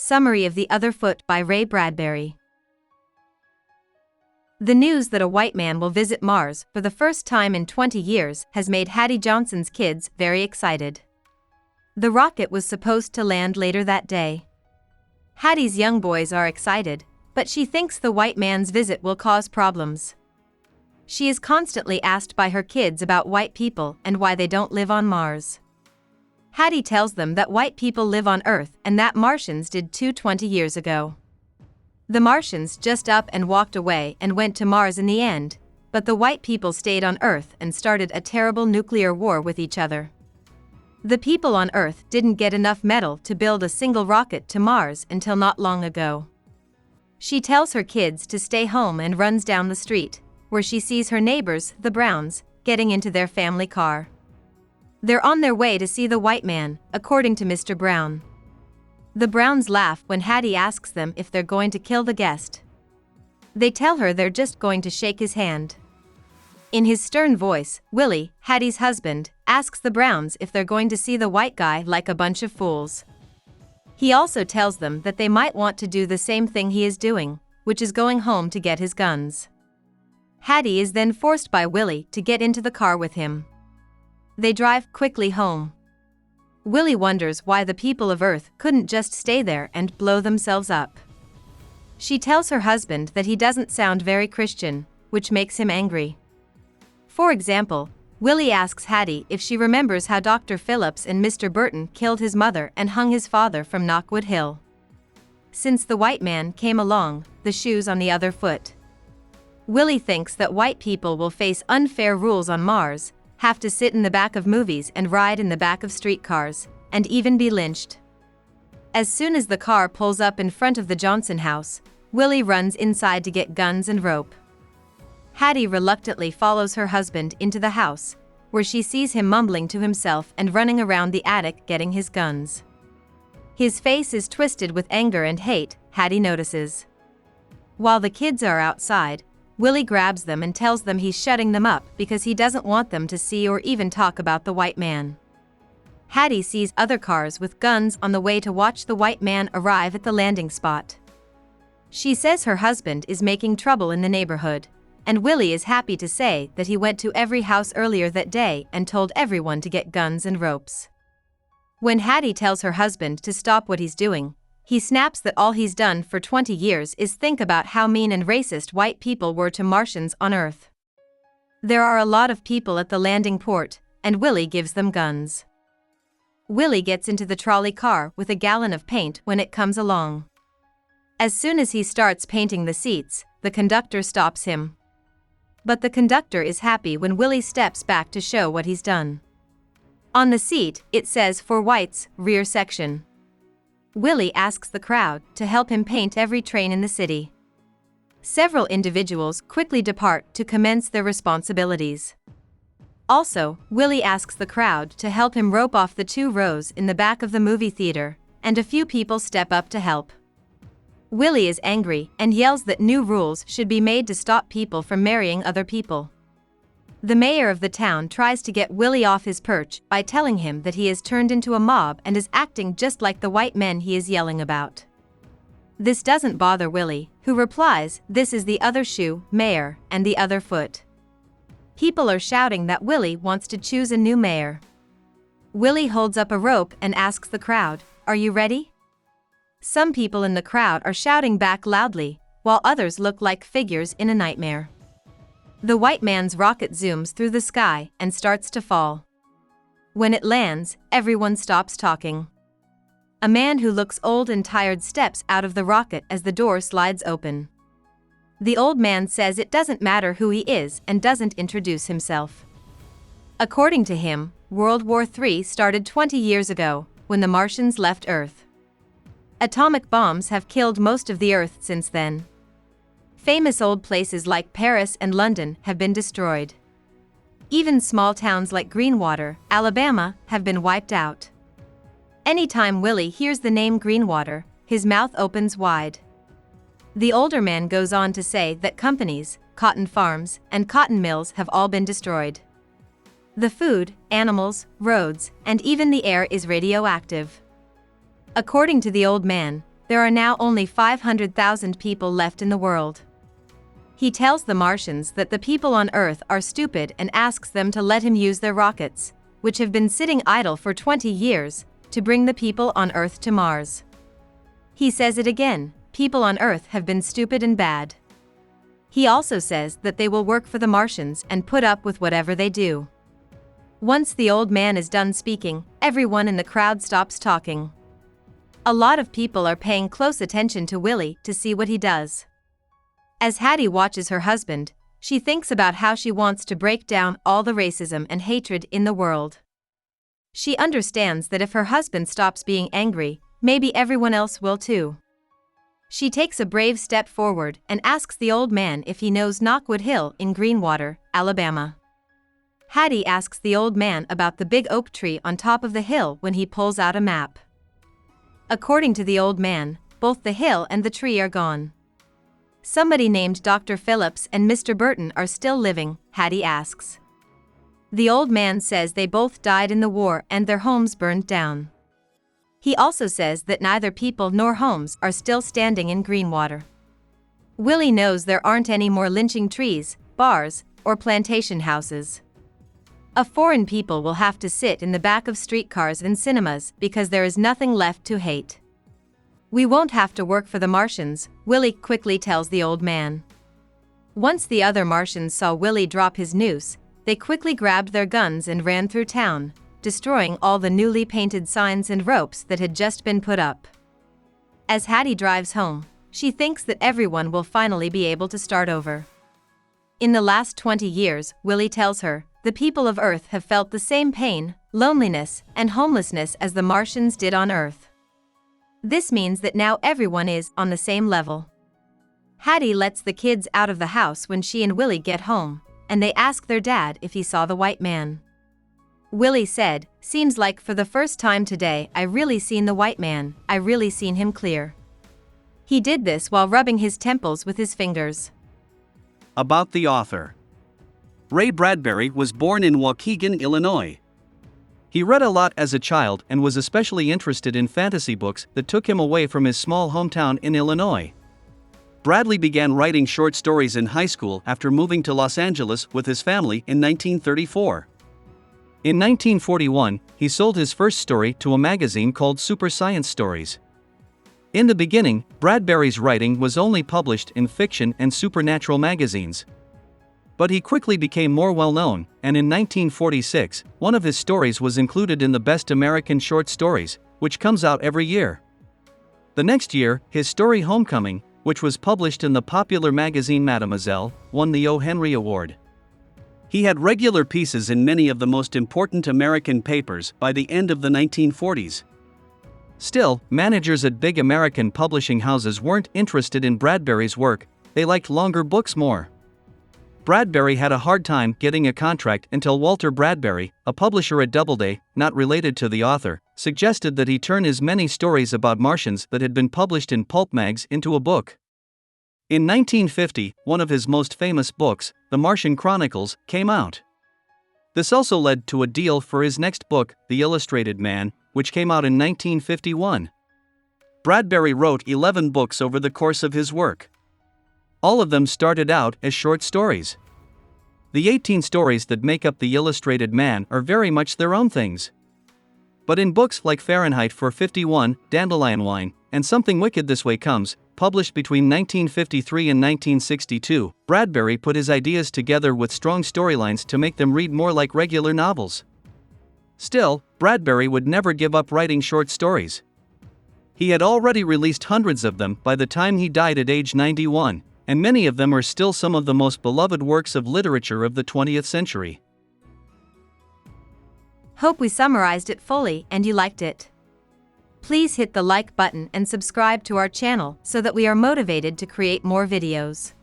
Summary of The Other Foot by Ray Bradbury. The news that a white man will visit Mars for the first time in 20 years has made Hattie Johnson's kids very excited. The rocket was supposed to land later that day. Hattie's young boys are excited, but she thinks the white man's visit will cause problems. She is constantly asked by her kids about white people and why they don't live on Mars. Hattie tells them that white people live on Earth and that Martians did too 20 years ago. The Martians just up and walked away and went to Mars in the end, but the white people stayed on Earth and started a terrible nuclear war with each other. The people on Earth didn't get enough metal to build a single rocket to Mars until not long ago. She tells her kids to stay home and runs down the street, where she sees her neighbors, the Browns, getting into their family car. They're on their way to see the white man, according to Mr. Brown. The Browns laugh when Hattie asks them if they're going to kill the guest. They tell her they're just going to shake his hand. In his stern voice, Willie, Hattie's husband, asks the Browns if they're going to see the white guy like a bunch of fools. He also tells them that they might want to do the same thing he is doing, which is going home to get his guns. Hattie is then forced by Willie to get into the car with him. They drive quickly home. Willie wonders why the people of Earth couldn't just stay there and blow themselves up. She tells her husband that he doesn't sound very Christian, which makes him angry. For example, Willie asks Hattie if she remembers how Dr. Phillips and Mr. Burton killed his mother and hung his father from Knockwood Hill. Since the white man came along, the shoe's on the other foot. Willie thinks that white people will face unfair rules on Mars, have to sit in the back of movies and ride in the back of streetcars, and even be lynched. As soon as the car pulls up in front of the Johnson house, Willie runs inside to get guns and rope. Hattie reluctantly follows her husband into the house, where she sees him mumbling to himself and running around the attic getting his guns. His face is twisted with anger and hate, Hattie notices. While the kids are outside, Willie grabs them and tells them he's shutting them up because he doesn't want them to see or even talk about the white man. Hattie sees other cars with guns on the way to watch the white man arrive at the landing spot. She says her husband is making trouble in the neighborhood, and Willie is happy to say that he went to every house earlier that day and told everyone to get guns and ropes. When Hattie tells her husband to stop what he's doing, he snaps that all he's done for 20 years is think about how mean and racist white people were to Martians on Earth. There are a lot of people at the landing port, and Willie gives them guns. Willie gets into the trolley car with a gallon of paint when it comes along. As soon as he starts painting the seats, the conductor stops him. But the conductor is happy when Willie steps back to show what he's done. On the seat, it says "For Whites, Rear Section." Willie asks the crowd to help him paint every train in the city. Several individuals quickly depart to commence their responsibilities. Also, Willie asks the crowd to help him rope off the 2 rows in the back of the movie theater, and a few people step up to help. Willie is angry and yells that new rules should be made to stop people from marrying other people. The mayor of the town tries to get Willie off his perch by telling him that he has turned into a mob and is acting just like the white men he is yelling about. This doesn't bother Willie, who replies, "This is the other shoe, mayor, and the other foot." People are shouting that Willie wants to choose a new mayor. Willie holds up a rope and asks the crowd, "Are you ready?" Some people in the crowd are shouting back loudly, while others look like figures in a nightmare. The white man's rocket zooms through the sky and starts to fall. When it lands, everyone stops talking. A man who looks old and tired steps out of the rocket as the door slides open. The old man says it doesn't matter who he is and doesn't introduce himself. According to him, World War III started 20 years ago, when the Martians left Earth. Atomic bombs have killed most of the Earth since then. Famous old places like Paris and London have been destroyed. Even small towns like Greenwater, Alabama, have been wiped out. Anytime Willie hears the name Greenwater, his mouth opens wide. The older man goes on to say that companies, cotton farms, and cotton mills have all been destroyed. The food, animals, roads, and even the air is radioactive. According to the old man, There are now only 500,000 people left in the world. He tells the Martians that the people on Earth are stupid and asks them to let him use their rockets, which have been sitting idle for 20 years, to bring the people on Earth to Mars. He says it again, people on Earth have been stupid and bad. He also says that they will work for the Martians and put up with whatever they do. Once the old man is done speaking, everyone in the crowd stops talking. A lot of people are paying close attention to Willie to see what he does. As Hattie watches her husband, she thinks about how she wants to break down all the racism and hatred in the world. She understands that if her husband stops being angry, maybe everyone else will too. She takes a brave step forward and asks the old man if he knows Knockwood Hill in Greenwater, Alabama. Hattie asks the old man about the big oak tree on top of the hill when he pulls out a map. According to the old man, both the hill and the tree are gone. Somebody named Dr. Phillips and Mr. Burton are still living, Hattie asks. The old man says they both died in the war and their homes burned down. He also says that neither people nor homes are still standing in Greenwater. Willie knows there aren't any more lynching trees, bars, or plantation houses. A foreign people will have to sit in the back of streetcars and cinemas because there is nothing left to hate. We won't have to work for the Martians, Willie quickly tells the old man. Once the other Martians saw Willie drop his noose, they quickly grabbed their guns and ran through town, destroying all the newly painted signs and ropes that had just been put up. As Hattie drives home, she thinks that everyone will finally be able to start over. In the last 20 years, Willie tells her, the people of Earth have felt the same pain, loneliness, and homelessness as the Martians did on Earth. This means that now everyone is on the same level. Hattie lets the kids out of the house when she and Willie get home, and they ask their dad if he saw the white man. Willie said, "Seems like for the first time today I really seen the white man, I really seen him clear." He did this while rubbing his temples with his fingers. About the author. Ray Bradbury was born in Waukegan, Illinois. He read a lot as a child and was especially interested in fantasy books that took him away from his small hometown in Illinois. Bradley began writing short stories in high school after moving to Los Angeles with his family in 1934. In 1941, he sold his first story to a magazine called Super Science Stories. In the beginning, Bradbury's writing was only published in fiction and supernatural magazines. But he quickly became more well-known, and in 1946, one of his stories was included in the Best American Short Stories, which comes out every year. The next year, his story Homecoming, which was published in the popular magazine Mademoiselle, won the O. Henry Award. He had regular pieces in many of the most important American papers by the end of the 1940s. Still, managers at big American publishing houses weren't interested in Bradbury's work, they liked longer books more. Bradbury had a hard time getting a contract until Walter Bradbury, a publisher at Doubleday, not related to the author, suggested that he turn his many stories about Martians that had been published in pulp mags into a book. In 1950, one of his most famous books, The Martian Chronicles, came out. This also led to a deal for his next book, The Illustrated Man, which came out in 1951. Bradbury wrote 11 books over the course of his work. All of them started out as short stories. The 18 stories that make up The Illustrated Man are very much their own things. But in books like Fahrenheit 451, Dandelion Wine, and Something Wicked This Way Comes, published between 1953 and 1962, Bradbury put his ideas together with strong storylines to make them read more like regular novels. Still, Bradbury would never give up writing short stories. He had already released hundreds of them by the time he died at age 91, and many of them are still some of the most beloved works of literature of the 20th century. Hope we summarized it fully and you liked it. Please hit the like button and subscribe to our channel so that we are motivated to create more videos.